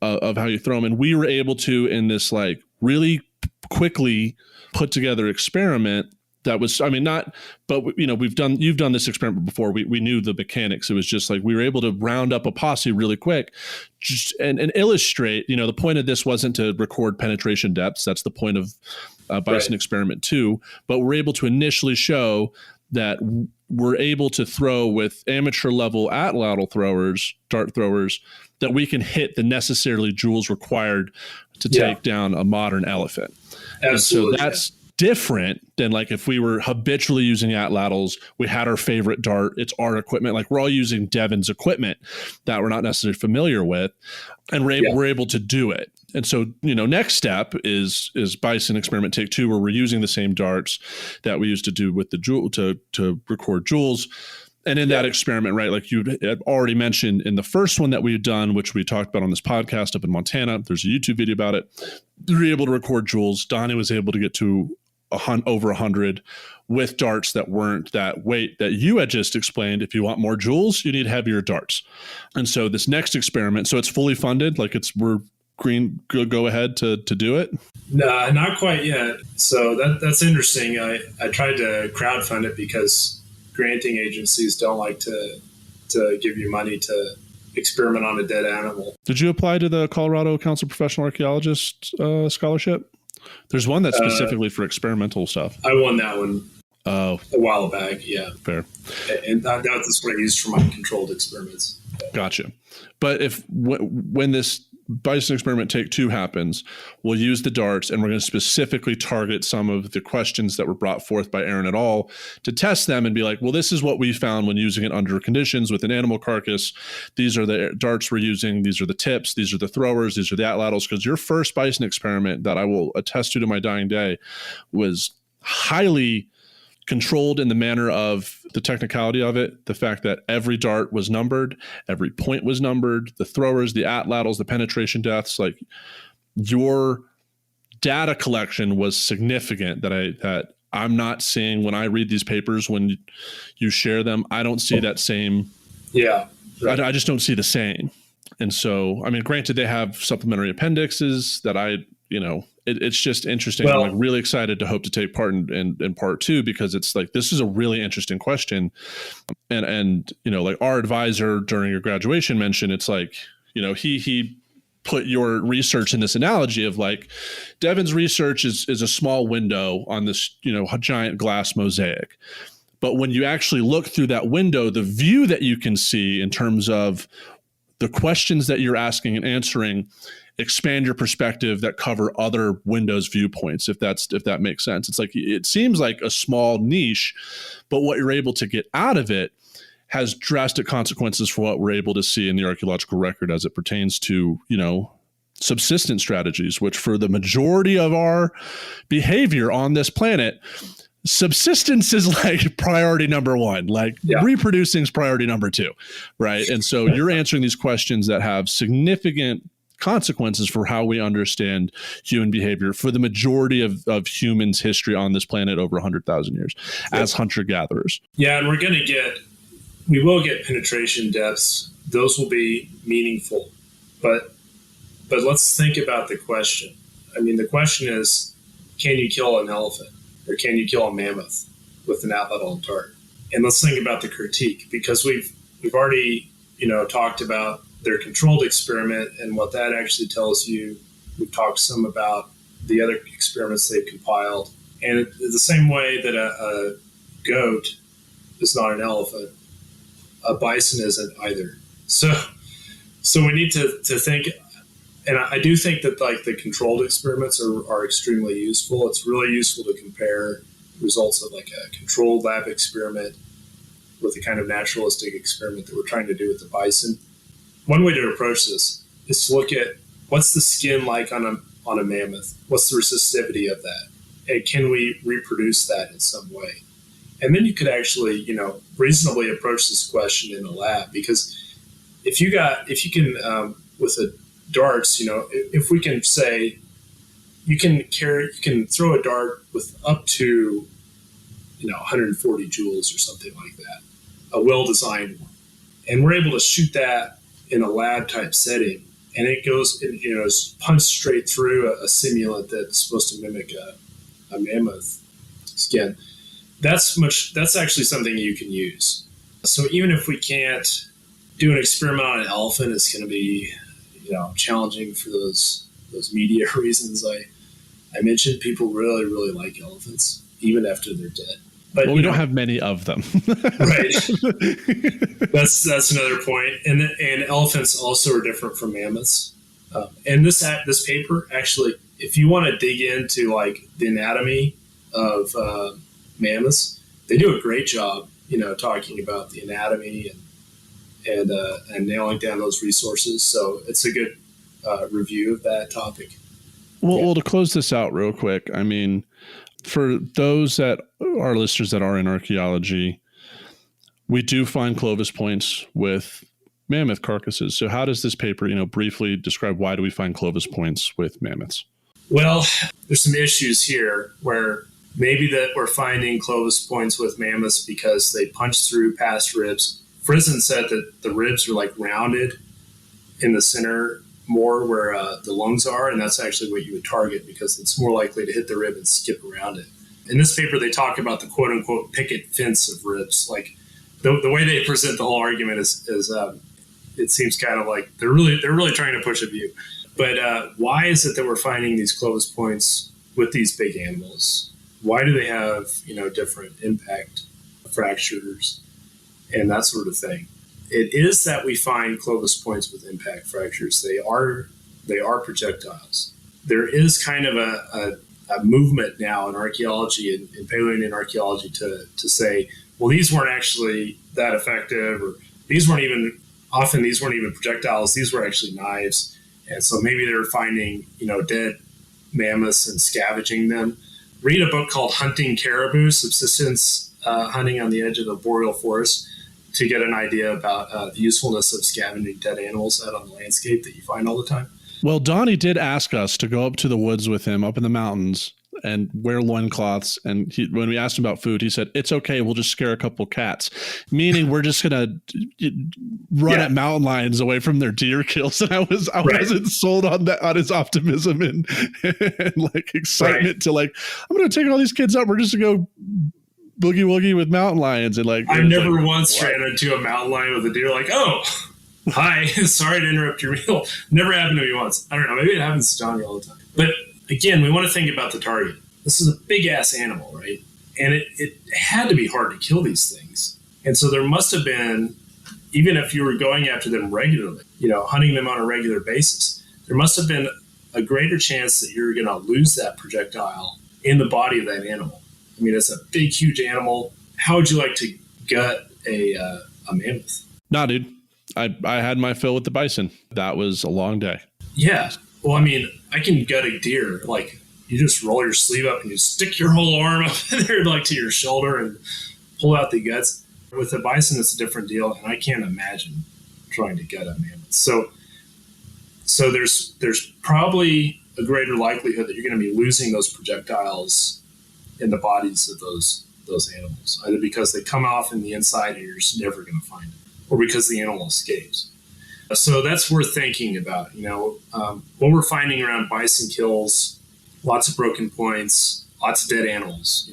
of how you throw them. And we were able to, in this like really quickly put together experiment that was, I mean, not, but you've done this experiment before. We knew the mechanics. It was just like, we were able to round up a posse really quick and illustrate, the point of this wasn't to record penetration depths. That's the point of bison experiment 2, but we're able to initially show that we're able to throw with amateur level atlatl throwers, dart throwers, that we can hit the necessarily joules required to take down a modern elephant. Absolutely. And so that's different than like if we were habitually using atlatls, we had our favorite dart, it's our equipment. Like we're all using Devin's equipment that we're not necessarily familiar with, and we're able to do it. And so, next step is bison experiment take 2, where we're using the same darts that we used to do with the joule to record joules. And in that experiment, right, like you had already mentioned in the first one that we had done, which we talked about on this podcast up in Montana, there's a YouTube video about it. We were able to record joules. Donnie was able to get to over 100 with darts that weren't that weight that you had just explained. If you want more joules, you need heavier darts. And so this next experiment, so it's fully funded, like we're green, go ahead to do it? No, not quite yet. So that's interesting. I tried to crowdfund it because granting agencies don't like to give you money to experiment on a dead animal. Did you apply to the Colorado Council of Professional Archaeologists scholarship? There's one that's specifically for experimental stuff. I won that one a while back, yeah. Fair. And that's what I used for my controlled experiments. Gotcha. But when this bison experiment take 2 happens, we'll use the darts, and we're going to specifically target some of the questions that were brought forth by Eren et al. To test them and be like, well, this is what we found when using it under conditions with an animal carcass. These are the darts we're using. These are the tips. These are the throwers. These are the atlatls. Because your first bison experiment that I will attest to my dying day was highly controlled in the manner of the technicality of it, the fact that every dart was numbered, every point was numbered, the throwers, the atlatls, the penetration depths, like your data collection was significant that I'm not seeing when I read these papers, when you share them, I don't see that same. Yeah. Right. I just don't see the same. And so, I mean, granted, they have supplementary appendixes that it's just interesting. Well, I'm like really excited to hope to take part in part 2, because it's like, this is a really interesting question. And like our advisor during your graduation mentioned, it's like, he put your research in this analogy of like, Devin's research is a small window on this, giant glass mosaic. But when you actually look through that window, the view that you can see in terms of the questions that you're asking and answering expand your perspective that cover other windows viewpoints, if that makes sense. It's like, it seems like a small niche, but what you're able to get out of it has drastic consequences for what we're able to see in the archaeological record as it pertains to, subsistence strategies, which for the majority of our behavior on this planet, subsistence is like priority number one, like reproducing is priority number two, right? And so you're answering these questions that have significant consequences for how we understand human behavior for the majority of humans' history on this planet over 100,000 years as hunter-gatherers. Yeah, and we will get penetration depths. Those will be meaningful. But let's think about the question. I mean, the question is, can you kill an elephant or can you kill a mammoth with an atlatl dart? And let's think about the critique, because we've already, talked about their controlled experiment and what that actually tells you. We've talked some about the other experiments they've compiled. And the same way that a goat is not an elephant, a bison isn't either. So we need to think, and I do think that like the controlled experiments are extremely useful. It's really useful to compare results of like a controlled lab experiment with the kind of naturalistic experiment that we're trying to do with the bison. One way to approach this is to look at what's the skin like on a mammoth? What's the resistivity of that? And can we reproduce that in some way? And then you could actually, reasonably approach this question in a lab, because if you can, with the darts, if we can say you can throw a dart with up to, 140 joules or something like that, a well-designed one, and we're able to shoot that in a lab type setting, and it goes, it's punched straight through a simulant that's supposed to mimic a mammoth skin. That's actually something you can use. So even if we can't do an experiment on an elephant, it's going to be, challenging for those media reasons I mentioned. People really, really like elephants, even after they're dead. But we don't have many of them. Right. That's another point. And elephants also are different from mammoths. And this paper, actually, if you want to dig into like the anatomy of mammoths, they do a great job, talking about the anatomy and nailing down those resources. So it's a good review of that topic. Well, to close this out real quick, I mean, for those that are listeners that are in archaeology, we do find Clovis points with mammoth carcasses. So how does this paper, briefly describe why do we find Clovis points with mammoths? Well, there's some issues here where maybe that we're finding Clovis points with mammoths because they punch through past ribs. Frizzen said that the ribs are like rounded in the center more where the lungs are, and that's actually what you would target because it's more likely to hit the rib and skip around it. In this paper, they talk about the quote-unquote picket fence of ribs. Like the way they present the whole argument is it seems kind of like they're really trying to push a view. But why is it that we're finding these Clovis points with these big animals? Why do they have different impact fractures and that sort of thing? It is that we find Clovis points with impact fractures. They are projectiles. There is kind of a movement now in archaeology and Paleontology and archaeology to say, well, these weren't actually that effective, or these weren't even projectiles. These were actually knives. And so maybe they're finding, dead mammoths and scavenging them. Read a book called Hunting Caribou, Subsistence, Hunting on the Edge of the Boreal Forest, to get an idea about the usefulness of scavenging dead animals out on the landscape that you find all the time. Well, Donnie did ask us to go up to the woods with him up in the mountains and wear loincloths. And when we asked him about food, he said, it's okay. We'll just scare a couple cats, meaning we're just going to run at mountain lions away from their deer kills. And I wasn't sold on that, on his optimism and like excitement to like, I'm going to take all these kids up. We're just going to go boogie woogie with mountain lions. And like, I've never once ran into a mountain lion with a deer like, oh, hi, sorry to interrupt your meal. Never happened to me once. I don't know. Maybe it happens to Johnny all the time. But again, we want to think about the target. This is a big ass animal, right? And it had to be hard to kill these things. And so there must have been, even if you were going after them regularly, hunting them on a regular basis, there must have been a greater chance that you're going to lose that projectile in the body of that animal. I mean, it's a big, huge animal. How would you like to gut a mammoth? Nah, dude. I had my fill with the bison. That was a long day. Yeah. Well, I mean, I can gut a deer like you just roll your sleeve up and you stick your whole arm up in there, like to your shoulder, and pull out the guts. With the bison, it's a different deal, and I can't imagine trying to gut a mammoth. So there's probably a greater likelihood that you're going to be losing those projectiles in the bodies of those animals, either because they come off in the inside and you're just never going to find them, or because the animal escapes. So that's worth thinking about. What we're finding around bison kills, lots of broken points, lots of dead animals.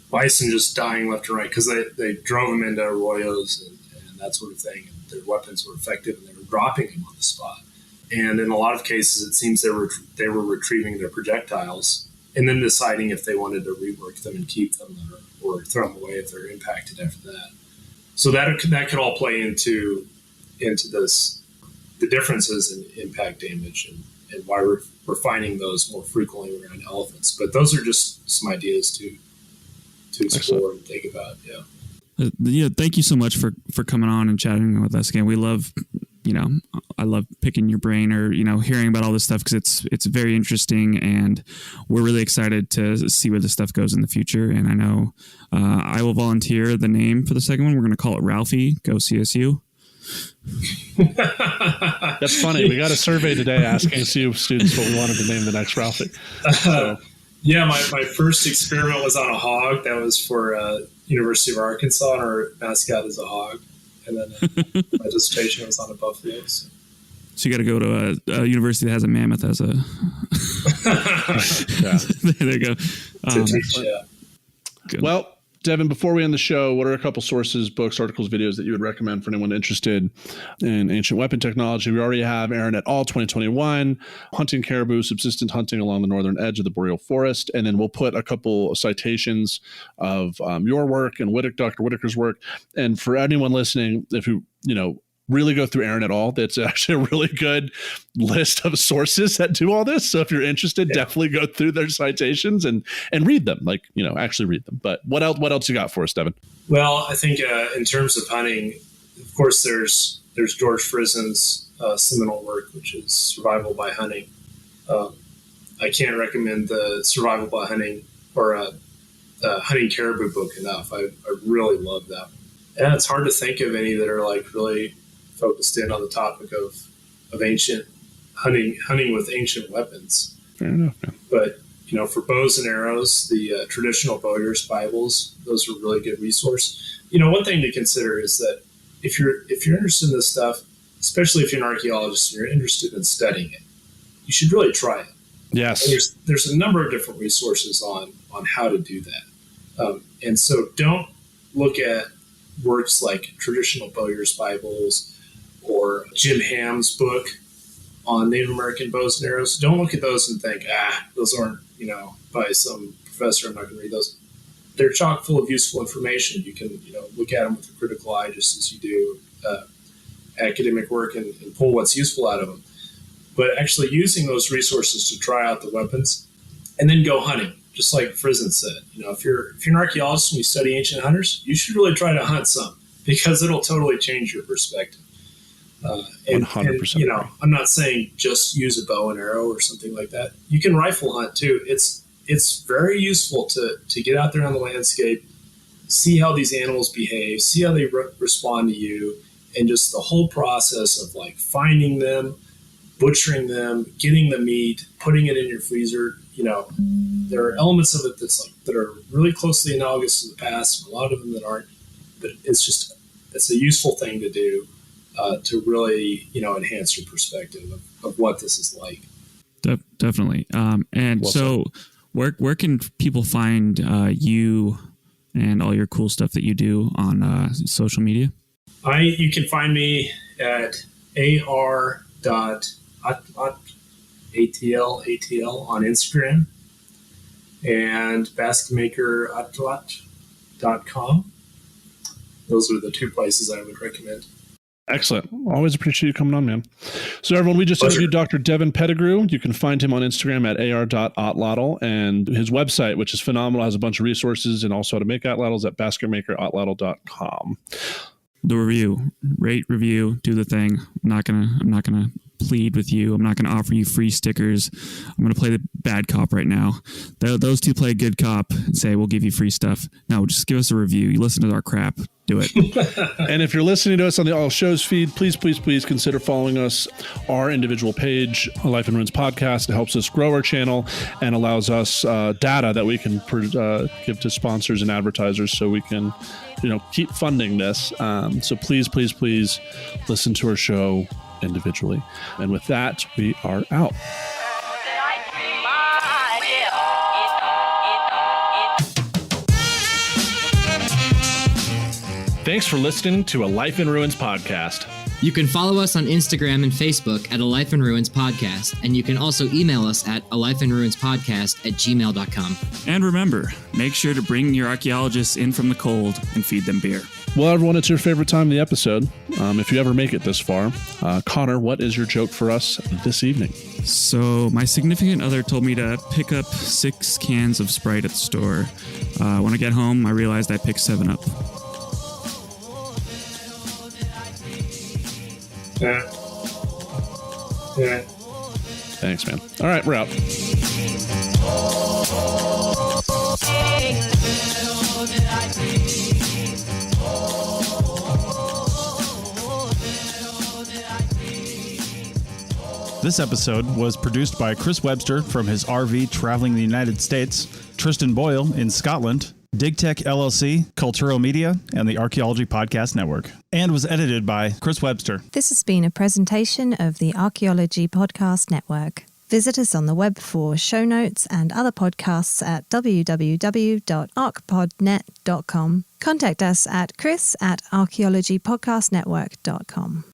Bison just dying left and right because they drove them into arroyos and that sort of thing. And their weapons were effective and they were dropping them on the spot. And in a lot of cases, it seems they were retrieving their projectiles and then deciding if they wanted to rework them and keep them or throw them away if they're impacted after that. So that could all play into this, the differences in impact damage and why we're finding those more frequently around elephants. But those are just some ideas to explore and think about. Yeah. Thank you so much for coming on and chatting with us again. We love, I love picking your brain or, hearing about all this stuff because it's very interesting and we're really excited to see where this stuff goes in the future. And I know I will volunteer the name for the second one. We're going to call it Ralphie. Go CSU. That's funny. We got a survey today asking CU students what we wanted to name the next Ralphie. So. Yeah, my first experiment was on a hog. That was for University of Arkansas, and our mascot is a hog. And then my dissertation was on a buffalo. So you got to go to a university that has a mammoth as a... There you go. To teach, yeah. Good. Well, Devin, before we end the show, what are a couple sources, books, articles, videos that you would recommend for anyone interested in ancient weapon technology? We already have Eren et al. 2021, Hunting Caribou, Subsistence Hunting Along the Northern Edge of the Boreal Forest. And then we'll put a couple of citations of your work and Dr. Whitaker's work. And for anyone listening, if you really go through Eren et al. That's actually a really good list of sources that do all this. So if you're interested, definitely go through their citations and read them, actually read them. But what else you got for us, Devin? Well, I think in terms of hunting, of course, there's George Frizen's seminal work, which is Survival by Hunting. I can't recommend the Survival by Hunting or Hunting Caribou book enough. I really love that one. And it's hard to think of any that are really focused in on the topic of ancient hunting with ancient weapons. Fair enough, man. But for bows and arrows, the traditional Bowyer's Bibles, those are a really good resource. One thing to consider is that if you're interested in this stuff, especially if you're an archaeologist and you're interested in studying it, you should really try it. Yes. And there's a number of different resources on how to do that. And so don't look at works like traditional Bowyer's Bibles or Jim Ham's book on Native American bows and arrows. Don't look at those and think, those aren't, by some professor, I'm not going to read those. They're chock full of useful information. You can, look at them with a critical eye just as you do academic work and pull what's useful out of them. But actually using those resources to try out the weapons and then go hunting, just like Frizen said. If you're an archaeologist and you study ancient hunters, you should really try to hunt some because it'll totally change your perspective. 100%. I'm not saying just use a bow and arrow or something like that. You can rifle hunt too. It's very useful to get out there on the landscape, see how these animals behave, see how they respond to you, and just the whole process of finding them, butchering them, getting the meat, putting it in your freezer. There are elements of it that are really closely analogous to the past, and a lot of them that aren't. But it's a useful thing to do to really enhance your perspective of what this is like. Definitely. And well, so where can people find you and all your cool stuff that you do on social media? You can find me at ar.atl on Instagram and basketmakeratlat.com. Those are the two places I would recommend. Excellent. Always appreciate you coming on, man. So everyone, we just interviewed Dr. Devin Pettigrew. You can find him on Instagram at ar.atlatl, and his website, which is phenomenal, has a bunch of resources and also how to make atlatls at basketmakeratlatl.com. The review, rate, review, do the thing. I'm not gonna plead with you. I'm not going to offer you free stickers. I'm going to play the bad cop right now. Those two play good cop and say, we'll give you free stuff. No, just give us a review. You listen to our crap. Do it. And if you're listening to us on the All Shows feed, please consider following us, our individual page, A Life in Ruins Podcast. It helps us grow our channel and allows us data that we can give to sponsors and advertisers so we can, keep funding this. So please listen to our show individually. And with that, we are out. Thanks for listening to A Life in Ruins podcast. You can follow us on Instagram and Facebook at A Life in Ruins Podcast, and you can also email us at alifeinruinspodcast@gmail.com. And remember, make sure to bring your archaeologists in from the cold and feed them beer. Well, everyone, it's your favorite time of the episode. If you ever make it this far, Connor, what is your joke for us this evening? So my significant other told me to pick up 6 cans of Sprite at the store. When I get home, I realized I picked 7-Up. Yeah. Thanks, man. All right, we're out. This episode was produced by Chris Webster from his RV traveling the United States, Tristan Boyle in Scotland, DigTech LLC, Cultural Media, and the Archaeology Podcast Network, and was edited by Chris Webster. This has been a presentation of the Archaeology Podcast Network. Visit us on the web for show notes and other podcasts at www.archpodnet.com. Contact us at chris@archaeologypodcastnetwork.com.